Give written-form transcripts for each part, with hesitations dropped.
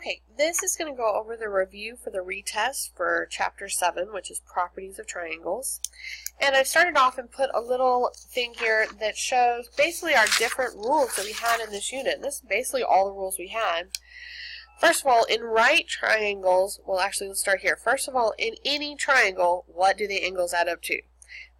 Okay, this is going to go over the review for the retest for Chapter 7, which is Properties of Triangles. And I started off and put a little thing here that shows basically our different rules that we had in this unit. This is basically all the rules we had. First of all, in right triangles, well actually let's start here. First of all, in any triangle, what do the angles add up to?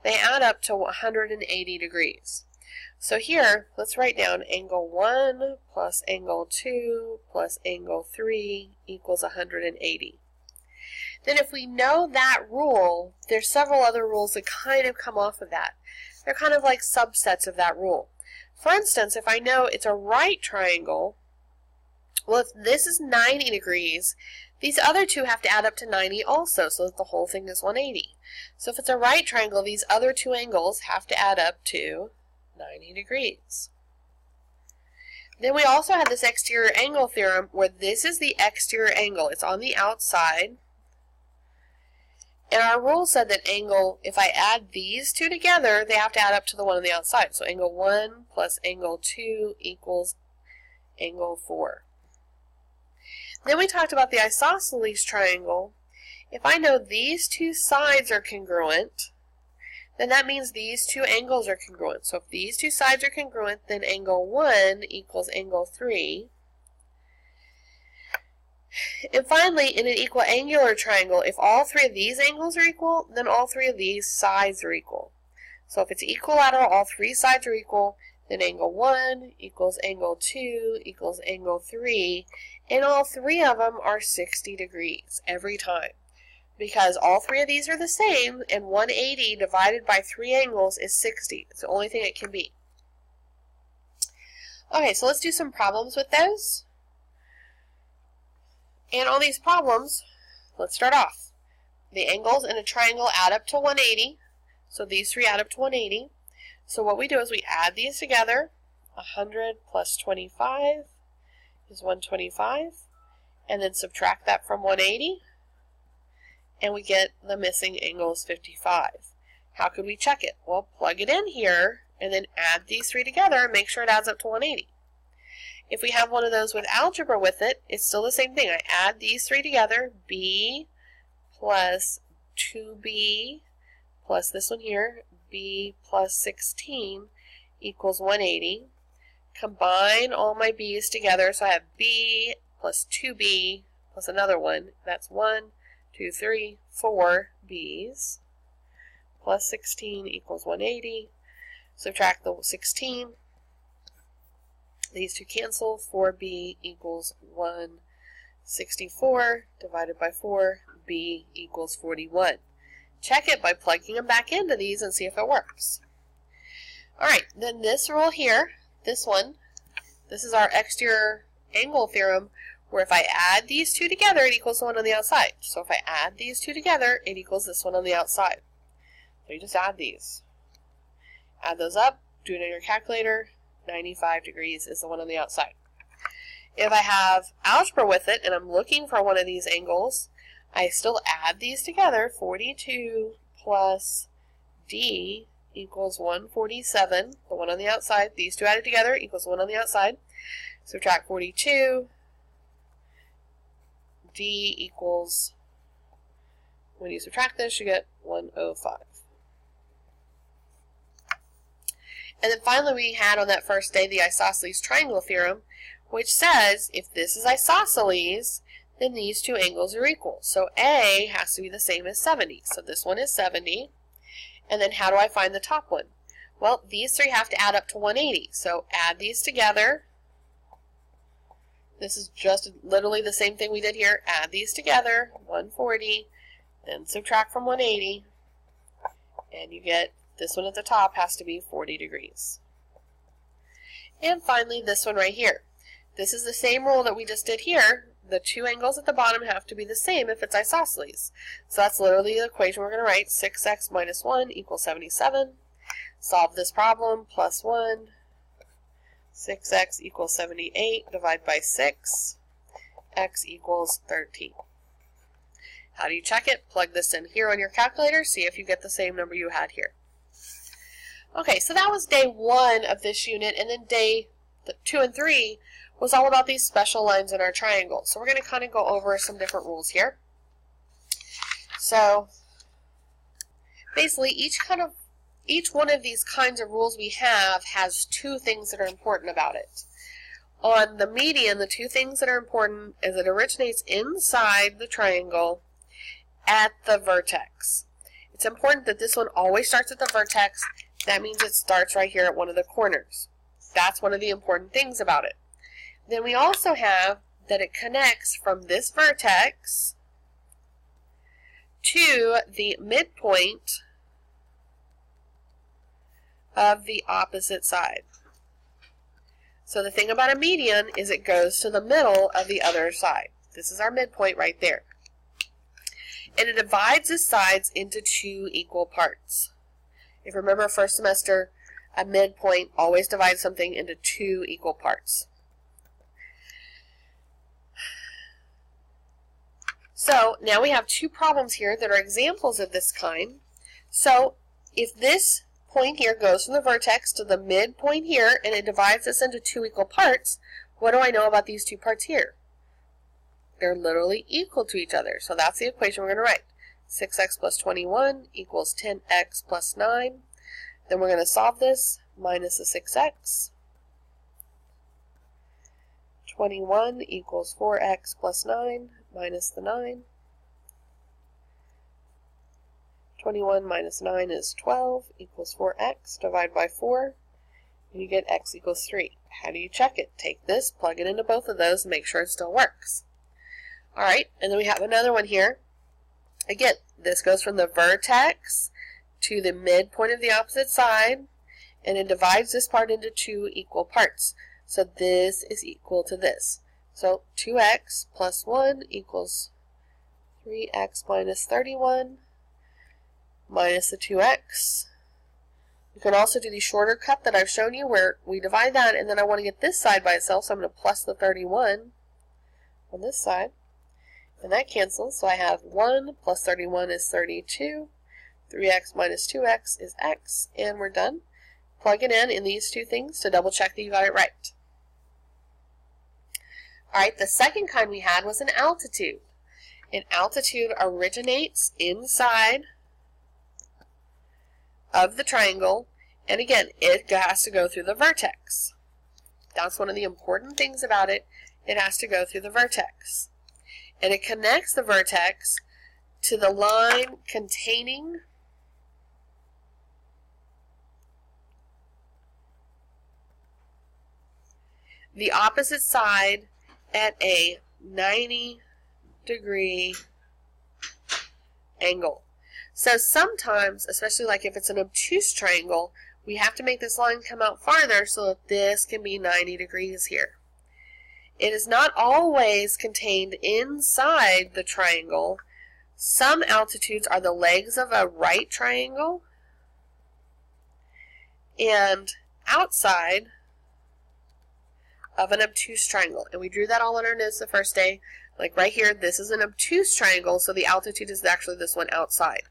They add up to 180 degrees. So here, let's write down angle 1 plus angle 2 plus angle 3 equals 180. Then if we know that rule, there's several other rules that kind of come off of that. They're kind of like subsets of that rule. For instance, if I know it's a right triangle, well, if this is 90 degrees, these other two have to add up to 90 also, so that the whole thing is 180. So if it's a right triangle, these other two angles have to add up to 90 degrees. Then we also had this exterior angle theorem where this is the exterior angle. It's on the outside. And our rule said that angle, if I add these two together, they have to add up to the one on the outside. So angle 1 plus angle 2 equals angle 4. Then we talked about the isosceles triangle. If I know these two sides are congruent, then that means these two angles are congruent. So if these two sides are congruent, then angle 1 equals angle 3. And finally, in an equiangular triangle, if all three of these angles are equal, then all three of these sides are equal. So if it's equilateral, all three sides are equal, then angle 1 equals angle 2 equals angle 3, and all three of them are 60 degrees every time. Because all three of these are the same, and 180 divided by three angles is 60. It's the only thing it can be. Okay, so let's do some problems with those. And on these problems, let's start off. The angles in a triangle add up to 180. So these three add up to 180. So what we do is we add these together. 100 plus 25 is 125. And then subtract that from 180. And we get the missing angle is 55. How could we check it? Well, plug it in here and then add these three together and make sure it adds up to 180. If we have one of those with algebra with it, it's still the same thing. I add these three together, b plus 2b plus this one here, b plus 16 equals 180. Combine all my b's together, so I have b plus 2b plus another one. That's 1, 2, 3, 4 b's plus 16 equals 180. Subtract the 16. These two cancel. 4b equals 164 divided by 4. B equals 41. Check it by plugging them back into these and see if it works. Alright, then this rule here, this one, this is our exterior angle theorem, where if I add these two together, it equals the one on the outside. So if I add these two together, it equals this one on the outside. So you just add these. Add those up, do it on your calculator. 95 degrees is the one on the outside. If I have algebra with it, and I'm looking for one of these angles, I still add these together. 42 plus d equals 147, the one on the outside. These two added together equals the one on the outside. Subtract 42. D equals, when you subtract this, you get 105. And then finally we had on that first day the isosceles triangle theorem, which says if this is isosceles, then these two angles are equal. So A has to be the same as 70. So this one is 70. And then how do I find the top one? Well, these three have to add up to 180. So add these together. This is just literally the same thing we did here. Add these together, 140, then subtract from 180, and you get this one at the top has to be 40 degrees. And finally, this one right here. This is the same rule that we just did here. The two angles at the bottom have to be the same if it's isosceles. So that's literally the equation we're going to write. 6x minus 1 equals 77. Solve this problem, plus 1. 6x equals 78, divide by 6, x equals 13. How do you check it? Plug this in here on your calculator, see if you get the same number you had here. Okay, so that was day 1 of this unit, and then day 2 and 3 was all about these special lines in our triangle. So we're going to kind of go over some different rules here. So basically each one of these kinds of rules we have has two things that are important about it. On the median, the two things that are important is it originates inside the triangle at the vertex. It's important that this one always starts at the vertex. That means it starts right here at one of the corners. That's one of the important things about it. Then we also have that it connects from this vertex to the midpoint of the opposite side. So the thing about a median is it goes to the middle of the other side. This is our midpoint right there. And it divides the sides into two equal parts. If you remember first semester, a midpoint always divides something into two equal parts. So now we have two problems here that are examples of this kind. So if this point here goes from the vertex to the midpoint here and it divides this into two equal parts, what do I know about these two parts here? They're literally equal to each other. So that's the equation we're going to write. 6x plus 21 equals 10x plus 9. Then we're going to solve this. Minus the 6x. 21 equals 4x plus 9 minus the 9. 21 minus 9 is 12 equals 4x. Divide by 4 and you get x equals 3. How do you check it? Take this, plug it into both of those, and make sure it still works. Alright, and then we have another one here. Again, this goes from the vertex to the midpoint of the opposite side, and it divides this part into two equal parts. So this is equal to this. So 2x plus 1 equals 3x minus 31 minus the 2x. You can also do the shorter cut that I've shown you where we divide that, and then I want to get this side by itself, so I'm going to plus the 31 on this side. And that cancels, so I have 1 plus 31 is 32. 3x minus 2x is x, and we're done. Plug it in these two things to double check that you got it right. Alright, the second kind we had was an altitude. An altitude originates inside of the triangle, and again, it has to go through the vertex. That's one of the important things about it. It has to go through the vertex. And it connects the vertex to the line containing the opposite side at a 90-degree angle. So sometimes, especially like if it's an obtuse triangle, we have to make this line come out farther so that this can be 90 degrees here. It is not always contained inside the triangle. Some altitudes are the legs of a right triangle and outside of an obtuse triangle. And we drew that all in our notes the first day. Like right here, this is an obtuse triangle, so the altitude is actually this one outside.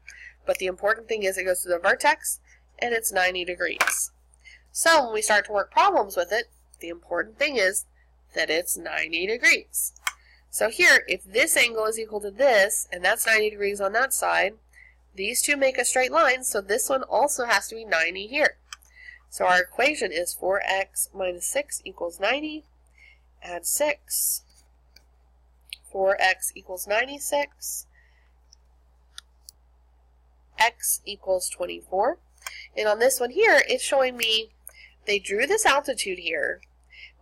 But the important thing is it goes to the vertex, and it's 90 degrees. So when we start to work problems with it, the important thing is that it's 90 degrees. So here, if this angle is equal to this, and that's 90 degrees on that side, these two make a straight line, so this one also has to be 90 here. So our equation is 4x minus 6 equals 90. Add 6. 4x equals 96. X equals 24. And on this one here, it's showing me they drew this altitude here,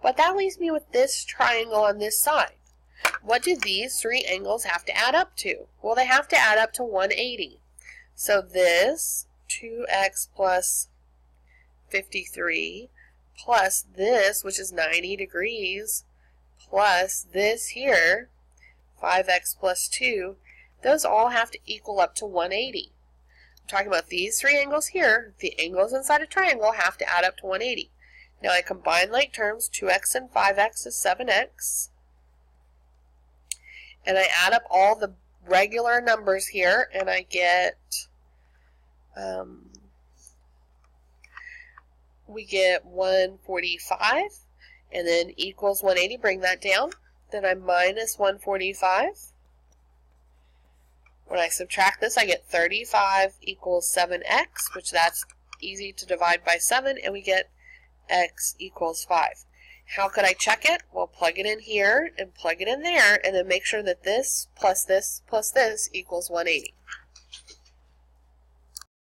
but that leaves me with this triangle on this side. What do these three angles have to add up to? Well, they have to add up to 180. So this 2x plus 53 plus this, which is 90 degrees, plus this here, 5x plus 2, those all have to equal up to 180. I'm talking about these three angles here. The angles inside a triangle have to add up to 180. Now I combine like terms, 2x and 5x is 7x. And I add up all the regular numbers here, and I get, we get 145. and then equals 180, bring that down. Then I minus 145. When I subtract this, I get 35 equals 7x, which that's easy to divide by 7, and we get x equals 5. How could I check it? Well, plug it in here and plug it in there, and then make sure that this plus this equals 180.